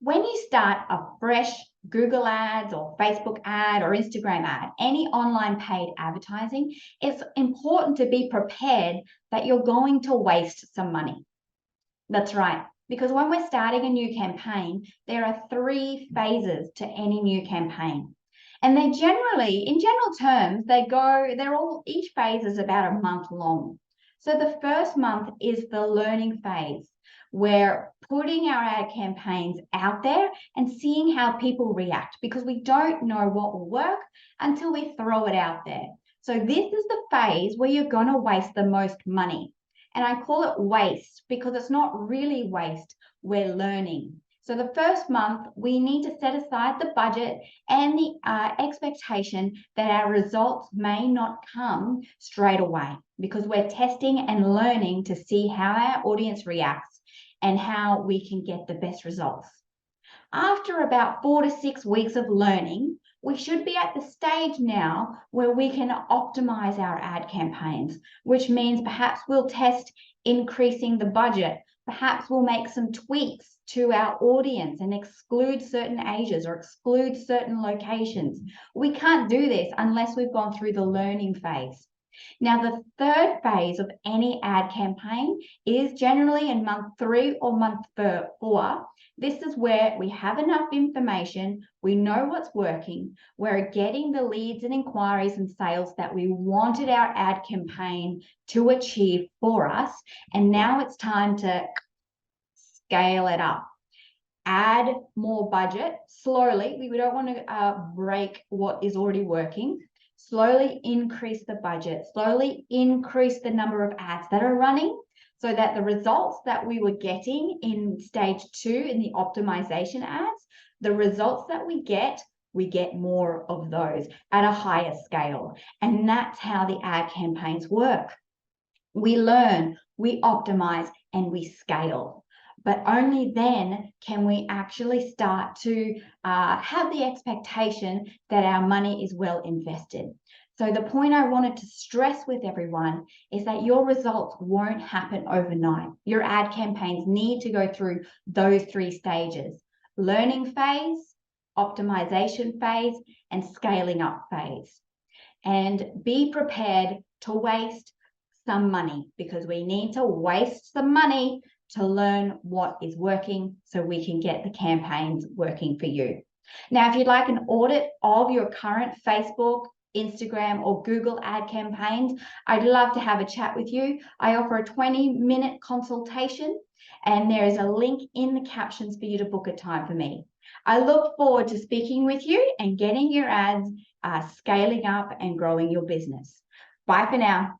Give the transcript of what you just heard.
When you start a fresh Google ads or Facebook ad or Instagram ad, any online paid advertising, it's important to be prepared that you're going to waste some money. That's right. Because when we're starting a new campaign, there are 3 phases to any new campaign. And they generally, in general terms, each phase is about a month long. So the first month is the learning phase. We're putting our ad campaigns out there and seeing how people react because we don't know what will work until we throw it out there. So this is the phase where you're going to waste the most money. And I call it waste because it's not really waste, we're learning. So the first month, we need to set aside the budget and the expectation that our results may not come straight away because we're testing and learning to see how our audience reacts and how we can get the best results. After about 4 to 6 weeks of learning, we should be at the stage now where we can optimize our ad campaigns, which means perhaps we'll test increasing the budget. Perhaps we'll make some tweaks to our audience and exclude certain ages or exclude certain locations. We can't do this unless we've gone through the learning phase. Now, the third phase of any ad campaign is generally in month 3 or month 4. This is where we have enough information, we know what's working, we're getting the leads and inquiries and sales that we wanted our ad campaign to achieve for us. And now it's time to scale it up. Add more budget slowly. We don't want to break what is already working. Slowly increase the budget, slowly increase the number of ads that are running so that the results that we were getting in stage 2 in the optimization ads, the results that we get more of those at a higher scale. And that's how the ad campaigns work. We learn, we optimize, and we scale. But only then can we actually start to have the expectation that our money is well invested. So the point I wanted to stress with everyone is that your results won't happen overnight. Your ad campaigns need to go through those 3 stages: learning phase, optimization phase, and scaling up phase. And be prepared to waste some money because we need to waste some money to learn what is working so we can get the campaigns working for you. Now, if you'd like an audit of your current Facebook, Instagram, or Google ad campaigns, I'd love to have a chat with you. I offer a 20-minute consultation, and there is a link in the captions for you to book a time for me. I look forward to speaking with you and getting your ads scaling up and growing your business. Bye for now.